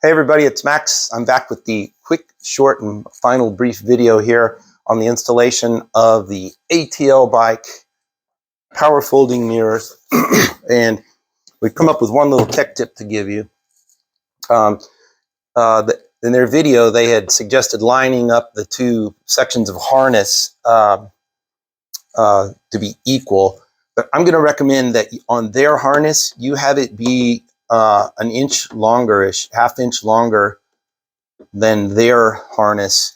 Hey everybody, it's Max. I'm back with the quick, short, and final brief video here on the installation of the ATL BIK power folding mirrors. And we've come up with one little tech tip to give you. In their video, they had suggested lining up the two sections of harness to be equal. But I'm going to recommend that on their harness, you have it be an inch longer-ish, half-inch longer than their harness,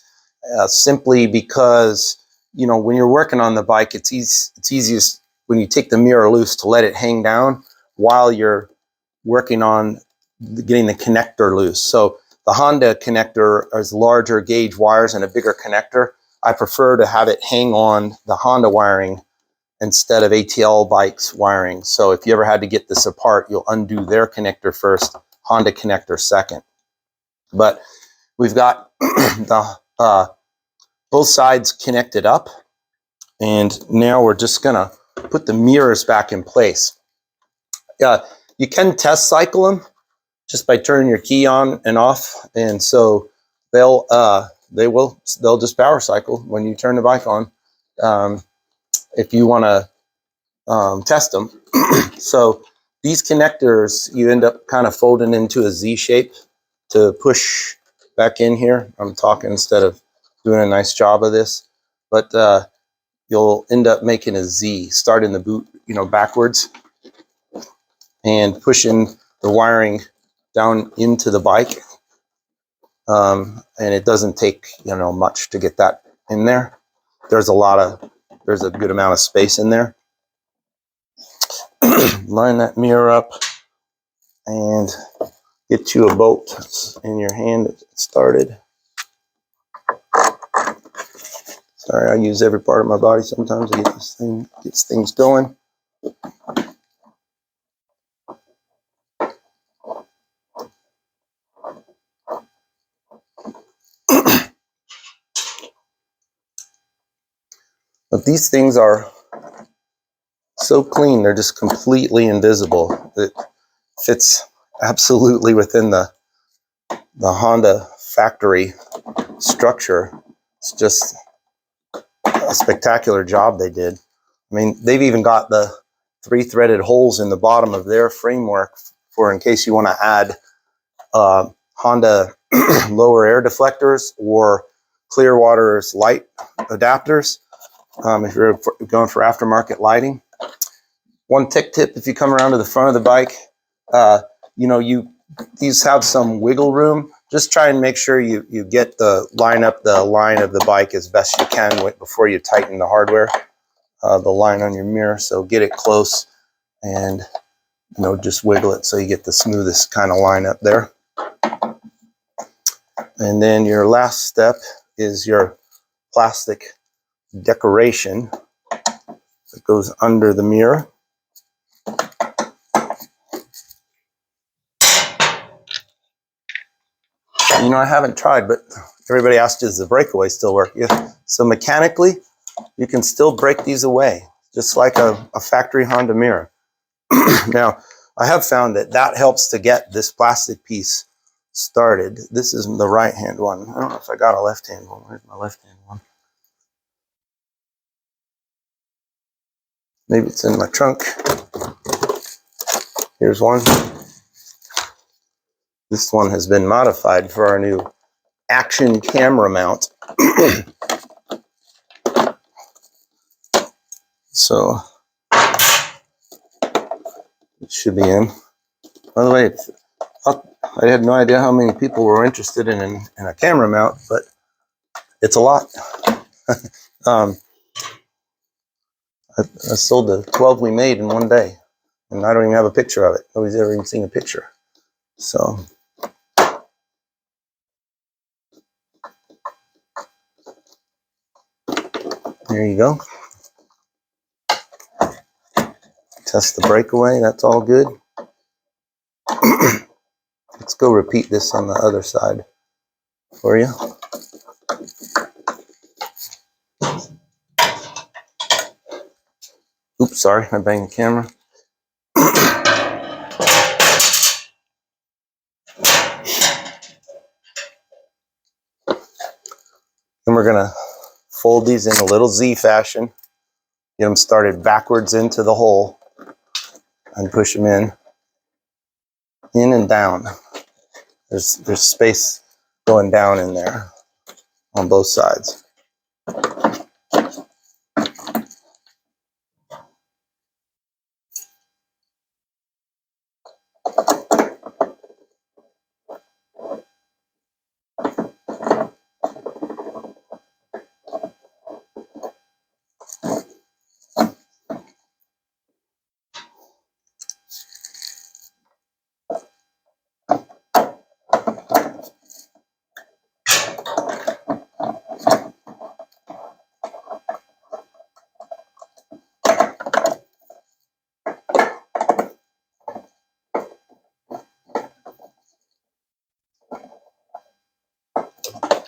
simply because, you know, when you're working on the bike, it's easiest when you take the mirror loose to let it hang down while you're working on getting the connector loose. So the Honda connector has larger gauge wires and a bigger connector. I prefer to have it hang on the Honda wiring instead of ATL BIK's wiring. So if you ever had to get this apart, you'll undo their connector first, Honda connector second. But we've got the both sides connected up, and now we're just gonna put the mirrors back in place. You can test cycle them just by turning your key on and off, and so they'll just power cycle when you turn the bike on. If you want to test them. So these connectors, you end up kind of folding into a Z shape to push back in here. I'm talking instead of doing a nice job of this, but you'll end up making a Z, starting the boot, you know, backwards and pushing the wiring down into the bike. And it doesn't take, you know, much to get that in there. There's a good amount of space in there. Line that mirror up and get you a bolt in your hand. It started. Sorry, I use every part of my body sometimes to get this thing, gets things going. But these things are so clean, they're just completely invisible. It fits absolutely within the Honda factory structure. It's just a spectacular job they did. I mean, they've even got the 3-threaded holes in the bottom of their framework for in case you want to add Honda lower air deflectors or Clearwater's light adapters. If you're going for aftermarket lighting. One tech tip: if you come around to the front of the bike, you know, these have some wiggle room. Just try and make sure you get line up the line of the bike as best you can before you tighten the hardware, the line on your mirror. So get it close and, you know, just wiggle it so you get the smoothest kind of line up there. And then your last step is your plastic decoration that goes under the mirror. You know, I haven't tried, but everybody asked, does the breakaway still work? Yeah. So mechanically, you can still break these away, just like a factory Honda mirror. Now, I have found that helps to get this plastic piece started. This is the right-hand one. I don't know if I got a left-hand one. Where's my left-hand one? Maybe it's in my trunk. Here's one. This one has been modified for our new action camera mount. So it should be in. By the way, I had no idea how many people were interested in a camera mount, but it's a lot. I sold the 12 we made in one day, and I don't even have a picture of it. Nobody's ever even seen a picture. So there you go. Test the breakaway. That's all good. Let's go repeat this on the other side for you. Oops, sorry, I banged the camera. Then we're gonna fold these in a little Z fashion. Get them started backwards into the hole and push them in and down. There's space going down in there on both sides.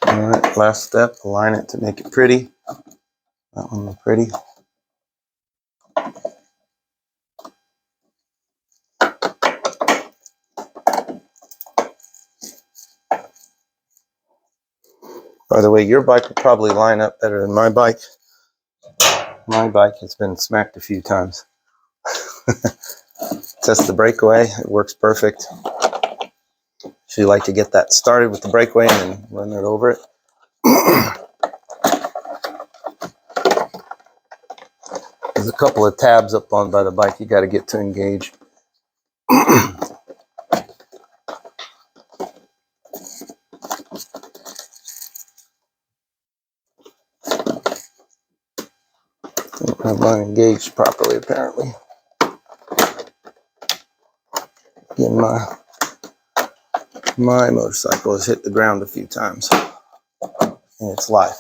All right, last step, align it to make it pretty. That one was pretty. By the way, your bike will probably line up better than my bike. My bike has been smacked a few times. Test the breakaway, it works perfect. So you like to get that started with the breakaway and then run it over it. There's a couple of tabs up on by the bike you got to get to engage. Don't have mine engaged properly apparently. Again, my motorcycle has hit the ground a few times in its life.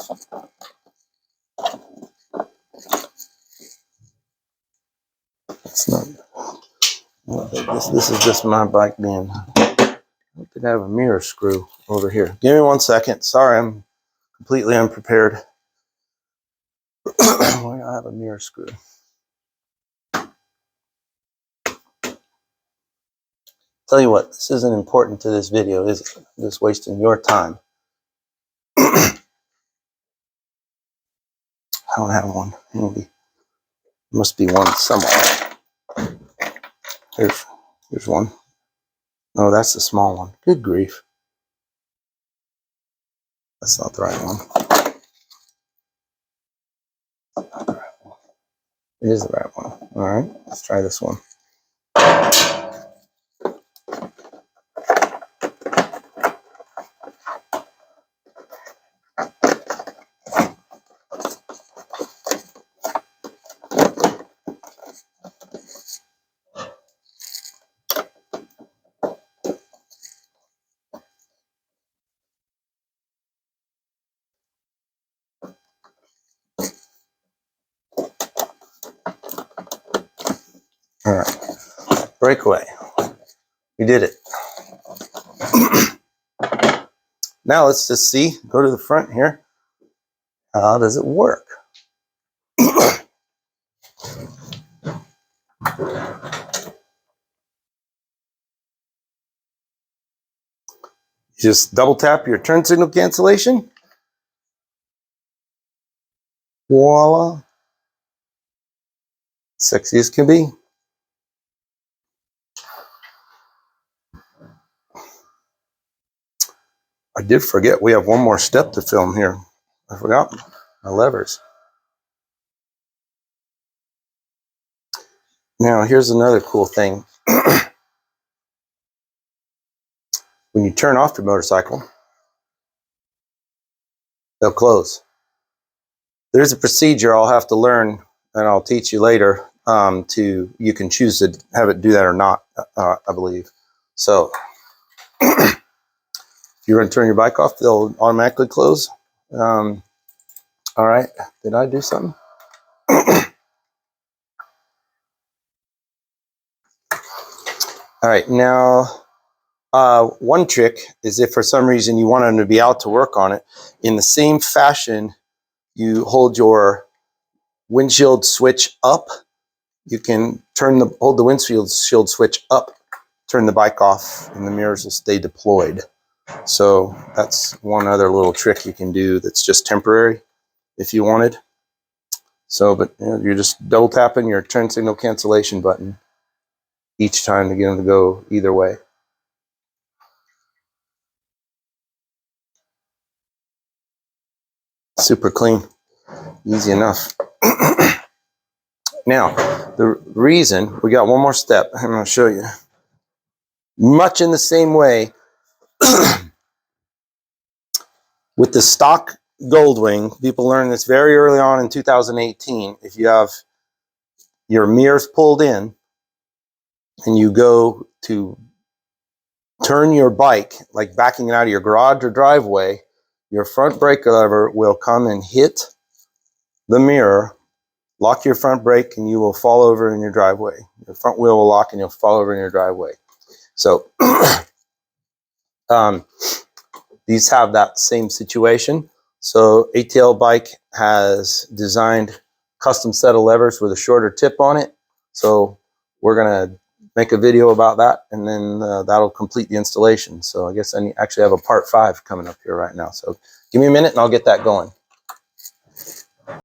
It's not this is just my bike being. I think I have a mirror screw over here. Give me 1 second. Sorry, I'm completely unprepared. Why do I have a mirror screw? Tell you what, this isn't important to this video, is it? I'm just wasting your time. I don't have one. Maybe. Must be one somewhere. Here's one. No, that's the small one. Good grief. That's not the right one. Not the right one. It is the right one. All right, let's try this one. All right, breakaway. We did it. Now let's just see, go to the front here. How does it work? Just double tap your turn signal cancellation. Voila. Sexy as can be. I did forget we have one more step to film here. I forgot my levers. Now here's another cool thing. When you turn off your motorcycle, they'll close. There's a procedure I'll have to learn and I'll teach you later. You can choose to have it do that or not, I believe. So if you're going to turn your bike off, they'll automatically close. All right, did I do something? All right, now one trick is if for some reason you want them to be out to work on it, in the same fashion, you hold your windshield switch up. You can hold the windshield switch up, turn the bike off, and the mirrors will stay deployed. So that's one other little trick you can do that's just temporary if you wanted. So, but you know, you're just double tapping your turn signal cancellation button each time to get them to go either way. Super clean, easy enough. Now, the reason, we got one more step I'm going to show you. Much in the same way, with the stock Goldwing, people learned this very early on in 2018. If you have your mirrors pulled in and you go to turn your bike, like backing it out of your garage or driveway, your front brake lever will come and hit the mirror, lock your front brake, and you will fall over in your driveway. Your front wheel will lock and you'll fall over in your driveway. So these have that same situation. So ATL bike has designed custom set of levers with a shorter tip on it. So we're gonna make a video about that, and then that'll complete the installation. So I guess I actually have a part 5 coming up here right now. So give me a minute and I'll get that going.